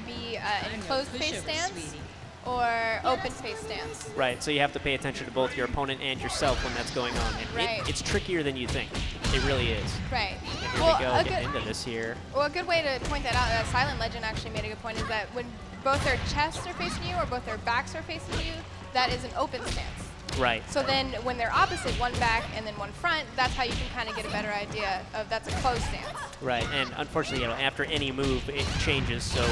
be in closed face stance or open face stance. Right, so you have to pay attention to both your opponent and yourself when that's going on. And Right. it's trickier than you think. It really is. Right. And here we go, getting into this here. Well, a good way to point that out, Silent Legend actually made a good point, is that when both their chests are facing you or both their backs are facing you, that is an open stance. Right. So then when they're opposite, one back and then one front, that's how you can kind of get a better idea of that's a closed stance. Right, and unfortunately, after any move, it changes, so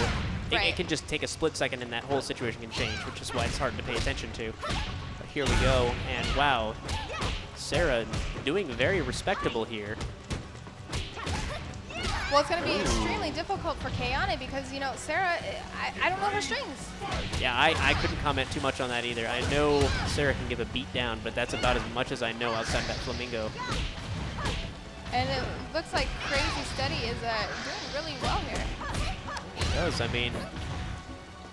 it can just take a split second and that whole situation can change, which is why it's hard to pay attention to. But here we go, and wow, Sarah doing very respectable here. Well, it's going to be extremely difficult for Kayane because, you know, Sarah, I don't know her strings. Yeah, I couldn't comment too much on that either. I know Sarah can give a beat down, but that's about as much as I know outside that flamingo. And it looks like Crazy Steady is doing really well here. It does. I mean,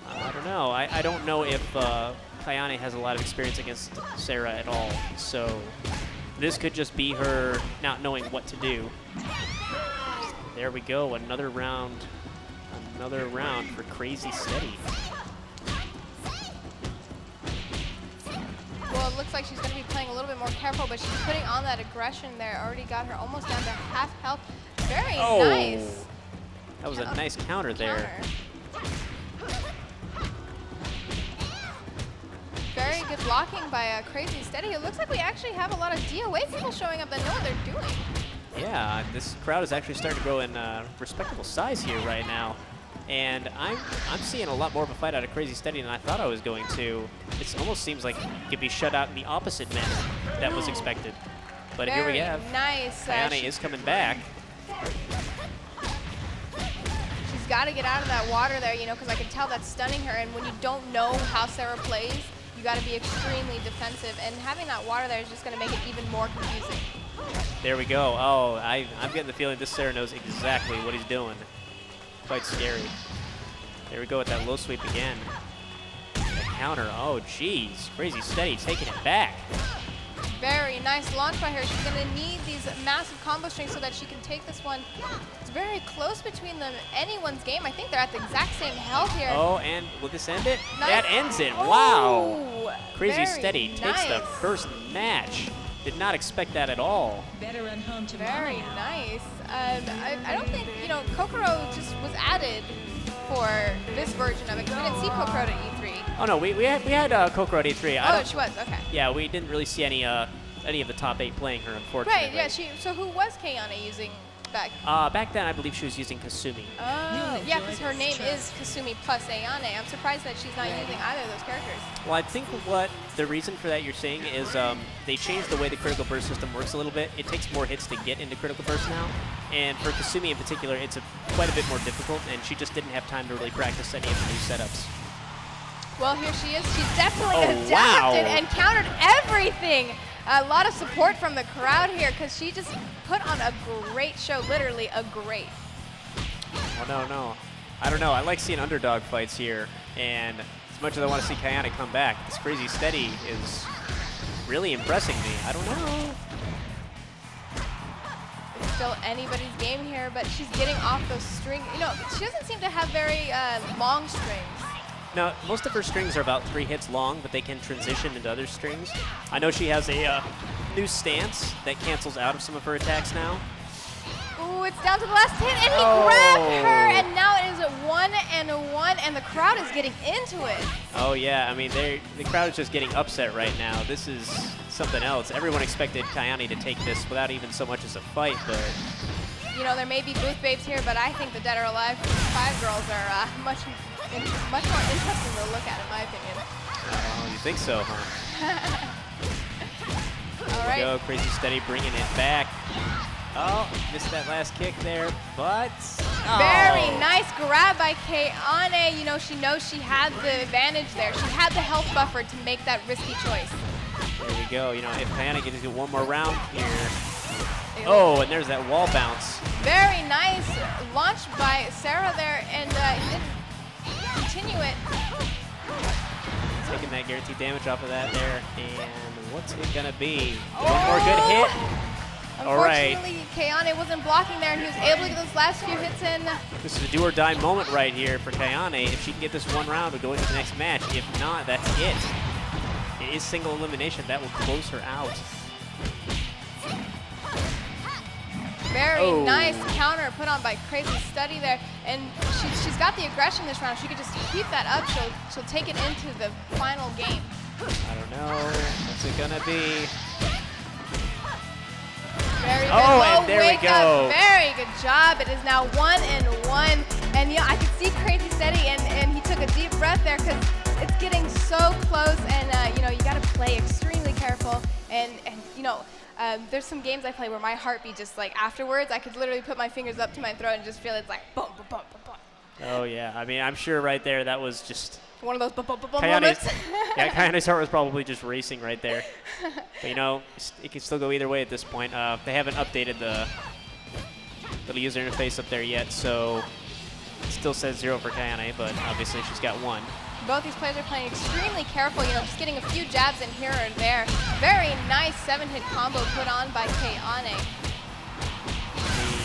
I don't know. I don't know if Kayane has a lot of experience against Sarah at all, so this could just be her not knowing what to do. There we go, another round for Crazy Steady. Well, it looks like she's going to be playing a little bit more careful, but she's putting on that aggression there. Already got her almost down to half health. Very nice. That was a nice counter there. Very good blocking by Crazy Steady. It looks like we actually have a lot of DOA people showing up that know what they're doing. Yeah, this crowd is actually starting to grow in respectable size here right now. And I'm seeing a lot more of a fight out of Crazy Steady than I thought I was going to. It almost seems like it could be shut out in the opposite manner that was expected. But here we have nice. Kayane is coming back. She's got to get out of that water there, you know, because I can tell that's stunning her. And when you don't know how Sarah plays, you got to be extremely defensive. And having that water there is just going to make it even more confusing. There we go. Oh, I'm getting the feeling this Sarah knows exactly what he's doing. Quite scary. There we go with that low sweep again. The counter. Oh, geez. Crazy Steady taking it back. Very nice launch by her. She's going to need these massive combo strings so that she can take this one. It's very close between them. Anyone's game. I think they're at the exact same health here. Oh, and will this end it? Nice. That ends it. Oh, wow. Crazy Steady nice. takes the first match. Did not expect that at all. Very nice. I don't think, you know, Kokoro just was added for this version of it because we didn't see Kokoro at E3. Oh no, we had Kokoro at E3. Oh, she was, okay. Yeah, we didn't really see any of the top 8 playing her, unfortunately. Right, yeah. So who was Kayane using back? Back then, I believe she was using Kasumi. Oh, yeah, because her name is Kasumi plus Ayane. I'm surprised that she's not using either of those characters. Well, I think what the reason for that you're saying is they changed the way the critical burst system works a little bit. It takes more hits to get into critical burst now. And for Kasumi in particular, it's quite a bit more difficult, and she just didn't have time to really practice any of the new setups. Well, here she is. She's definitely adapted and countered everything. A lot of support from the crowd here because she just put on a great show, literally a great. Oh, no. I don't know. I like seeing underdog fights here, and as much as I want to see Kayane come back, this Crazy Steady is really impressing me. I don't know. It's still anybody's game here, but she's getting off those strings. You know, she doesn't seem to have very long strings. Now, most of her strings are about 3 hits long, but they can transition into other strings. I know she has a new stance that cancels out of some of her attacks now. Ooh, it's down to the last hit, and he grabbed her, and now it is a 1-1, and the crowd is getting into it. Oh, yeah. I mean, the crowd is just getting upset right now. This is something else. Everyone expected Kayane to take this without even so much as a fight, but... You know, there may be booth babes here, but I think the Dead or Alive 5 girls are much more interesting to look at, in my opinion. Oh, you think so, huh? All right. There we go, Crazy Steady bringing it back. Oh, missed that last kick there, but... Oh. Very nice grab by Kayane. You know, she knows she had the advantage there. She had the health buffer to make that risky choice. There we go. You know, if Kayane can just get one more round here. Oh, and there's that wall bounce. Very nice launch by Sarah there, and he didn't continue it. Taking that guaranteed damage off of that there, and what's it gonna be? One more good hit. Unfortunately, Kayane wasn't blocking there, and he was able to get those last few hits in. This is a do-or-die moment right here for Kayane. If she can get this one round, we'll go into the next match. If not, that's it. It is single elimination. That will close her out. Very nice counter put on by Crazy Study there, and she's got the aggression this round. She could just keep that up. She'll take it into the final game. I don't know. What's it gonna be? Very good. And there we go. Very good job. It is now 1-1, and yeah, I could see Crazy Steady, and he took a deep breath there because it's getting so close, and you know, you got to play extremely careful, and you know. There's some games I play where my heartbeat just like afterwards, I could literally put my fingers up to my throat and just feel it's like boom, boom, boom, boom, boom. Oh yeah, I mean, I'm sure right there that was just one of those boom, boom, boom, boom moments. Yeah, Kayane's heart was probably just racing right there. But you know, it can still go either way at this point. They haven't updated the little user interface up there yet, so it still says 0 for Kayane, but obviously she's got 1. Both these players are playing extremely careful, you know, just getting a few jabs in here or there. Very nice 7-hit combo put on by Kayane.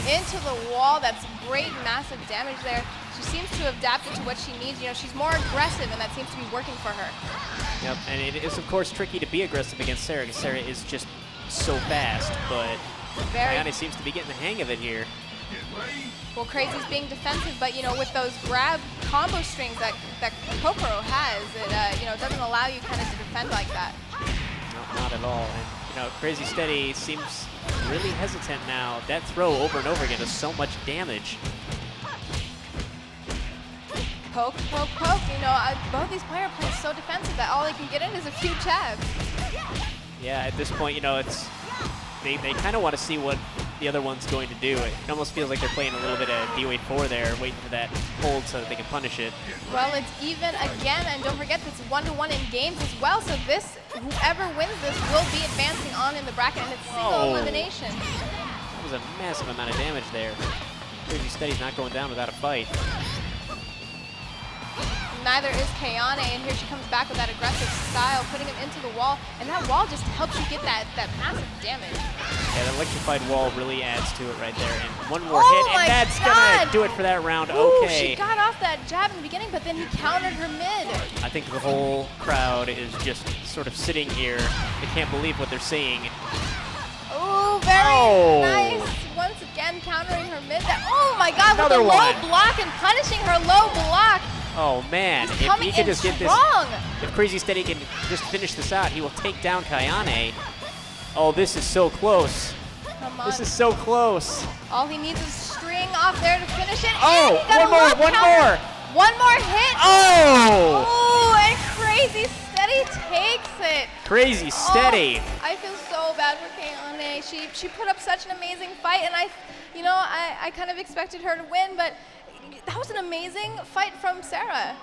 Into the wall, that's great massive damage there. She seems to have adapted to what she needs. You know, she's more aggressive, and that seems to be working for her. Yep, and it is, of course, tricky to be aggressive against Sarah, because Sarah is just so fast, but Kayane seems to be getting the hang of it here. Well, Crazy's being defensive, but you know, with those grab combo strings that Kokoro has, it you know, doesn't allow you kind of to defend like that. No, not at all. And you know, Crazy Steady seems really hesitant now. That throw over and over again does so much damage. Poke, poke, poke. You know, both these players are playing so defensive that all they can get in is a few jabs. Yeah, at this point, you know, it's they kind of want to see what the other one's going to do. It almost feels like they're playing a little bit of D-Wait 4 there, waiting for that hold so that they can punish it. Well, it's even again, and don't forget it's 1-1 in games as well, so this, whoever wins this will be advancing on in the bracket, and it's single elimination. That was a massive amount of damage there. Crazy Steady's not going down without a fight. Neither is Kayane, and here she comes back with that aggressive style, putting him into the wall, and that wall just helps you get that massive damage. Yeah, that electrified wall really adds to it right there. And one more hit, and that's gonna do it for that round. Ooh, okay. She got off that jab in the beginning, but then he countered her mid. I think the whole crowd is just sort of sitting here. They can't believe what they're seeing. Ooh, very nice. Once again, countering her mid. Oh my God, with the low block and punishing her low block. Oh man, if he can just get this, if Crazy Steady can just finish this out, he will take down Kayane. Oh, this is so close. Come on. This is so close. All he needs is string off there to finish it. Oh, one more. One more hit. Oh! Ooh, and Crazy Steady takes it. Crazy Steady. Oh, I feel so bad for Kayane. She put up such an amazing fight, and I kind of expected her to win, but that was an amazing fight from Sarah.